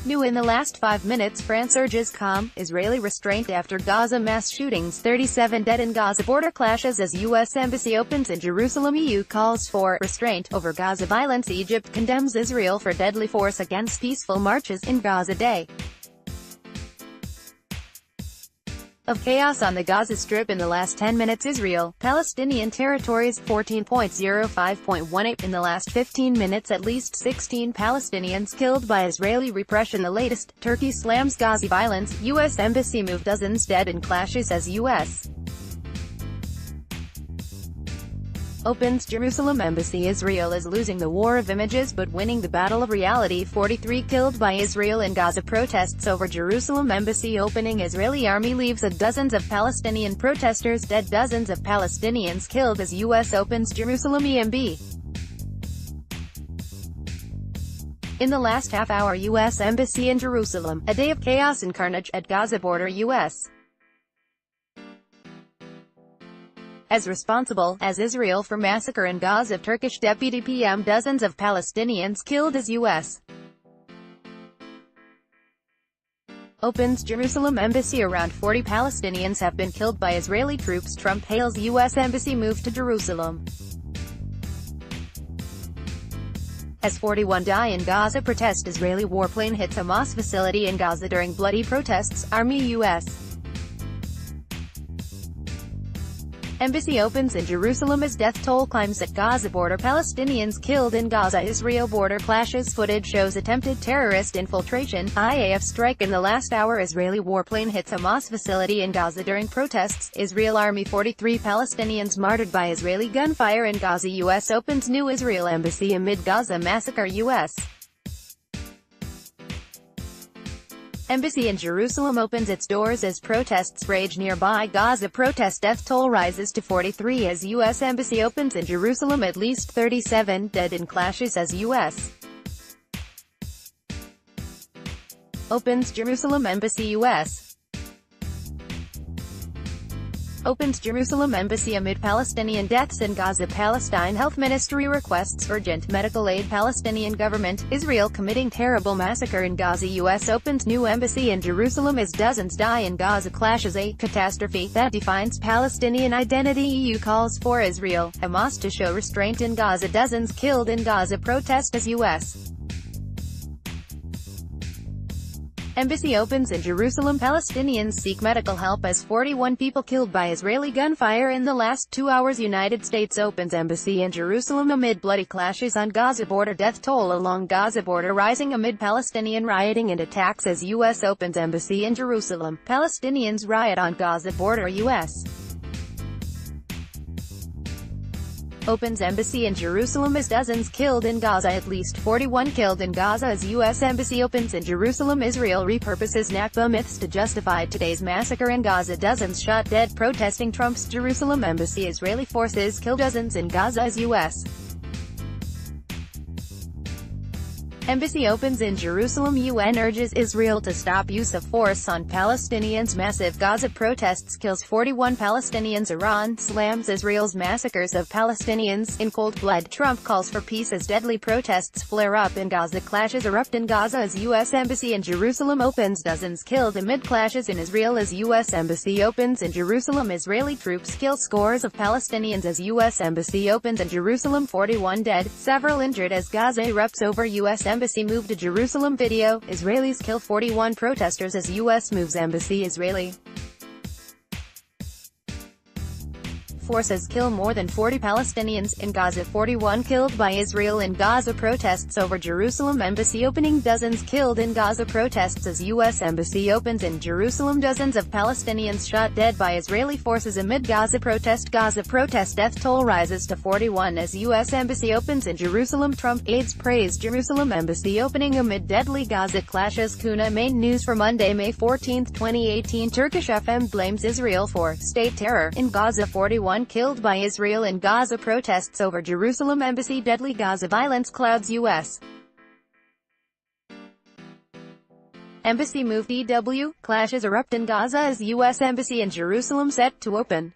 New in the last 5 minutes, France urges calm, Israeli restraint after Gaza mass shootings, 37 dead in Gaza border clashes as U.S. Embassy opens in Jerusalem. EU calls for restraint over Gaza violence. Egypt condemns Israel for deadly force against peaceful marches in Gaza. Day of chaos on the Gaza Strip in the last 10 minutes. Israel, Palestinian Territories, 14.05.18 in the last 15 minutes. At least 16 Palestinians killed by Israeli repression. The latest. Turkey slams Gaza violence. U.S. Embassy move dozens dead in clashes as U.S. opens Jerusalem Embassy. Israel is losing the war of images but winning the battle of reality. 43 killed by Israel in Gaza. Protests over Jerusalem Embassy opening. Israeli army leaves dozens of Palestinian protesters dead. Dozens of Palestinians killed as U.S. opens Jerusalem EMB. In the last half hour, U.S. Embassy in Jerusalem. A day of chaos and carnage at Gaza border. U.S. as responsible as Israel for massacre in Gaza. Turkish deputy PM. Dozens of Palestinians killed as U.S. opens Jerusalem Embassy. Around 40 Palestinians have been killed by Israeli troops. Trump hails U.S. Embassy move to Jerusalem as 41 die in Gaza protest. Israeli warplane hits Hamas facility in Gaza during bloody protests. Army. U.S. Embassy opens in Jerusalem as death toll climbs at Gaza border. Palestinians killed in Gaza. Israel border clashes. Footage shows attempted terrorist infiltration. IAF strike in the last hour. Israeli warplane hits Hamas facility in Gaza during protests. Israel army. 43 Palestinians martyred by Israeli gunfire in Gaza. U.S. opens new Israel embassy amid Gaza massacre. U.S. Embassy in Jerusalem opens its doors as protests rage nearby. Gaza protest. Death toll rises to 43 as U.S. Embassy opens in Jerusalem. At least 37 dead in clashes as U.S. opens Jerusalem Embassy. U.S. opens Jerusalem Embassy amid Palestinian deaths in Gaza. Palestine Health Ministry requests urgent medical aid. Palestinian government. Israel committing terrible massacre in Gaza. U.S. opens new embassy in Jerusalem as dozens die in Gaza. Clashes. A catastrophe that defines Palestinian identity. EU calls for Israel, Hamas to show restraint in Gaza. Dozens killed in Gaza protest as U.S. Embassy opens in Jerusalem. Palestinians seek medical help as 41 people killed by Israeli gunfire in the last 2 hours. United States opens embassy in Jerusalem amid bloody clashes on Gaza border. Death toll along Gaza border rising amid Palestinian rioting and attacks as U.S. opens embassy in Jerusalem. Palestinians riot on Gaza border. U.S. opens embassy in Jerusalem as dozens killed in Gaza. At least 41 killed in Gaza as U.S. Embassy opens in Jerusalem. Israel repurposes Nakba myths to justify today's massacre in Gaza. Dozens shot dead protesting Trump's Jerusalem Embassy. Israeli forces kill dozens in Gaza as U.S. Embassy opens in Jerusalem. UN urges Israel to stop use of force on Palestinians. Massive Gaza protests kills 41 Palestinians. Iran slams Israel's massacres of Palestinians in cold blood. Trump calls for peace as deadly protests flare up in Gaza. Clashes erupt in Gaza as U.S. Embassy in Jerusalem opens. Dozens killed amid clashes in Israel as U.S. Embassy opens in Jerusalem. Israeli troops kill scores of Palestinians as U.S. Embassy opens in Jerusalem. 41 dead, several injured as Gaza erupts over U.S. Embassy move to Jerusalem. Video. Israelis kill 41 protesters as U.S. moves embassy. Israeli forces kill more than 40 Palestinians in Gaza. 41 killed by Israel in Gaza protests over Jerusalem Embassy opening. Dozens killed in Gaza protests as U.S. Embassy opens in Jerusalem. Dozens of Palestinians shot dead by Israeli forces amid Gaza protest. Gaza protest. Death toll rises to 41 as U.S. Embassy opens in Jerusalem. Trump aides praise Jerusalem Embassy opening amid deadly Gaza clashes. Kuna main news for Monday, May 14, 2018. Turkish FM blames Israel for state terror in Gaza. 41 killed by Israel in Gaza protests over Jerusalem Embassy. Deadly Gaza violence clouds U.S. Embassy move. DW clashes erupt in Gaza as U.S. Embassy in Jerusalem set to open.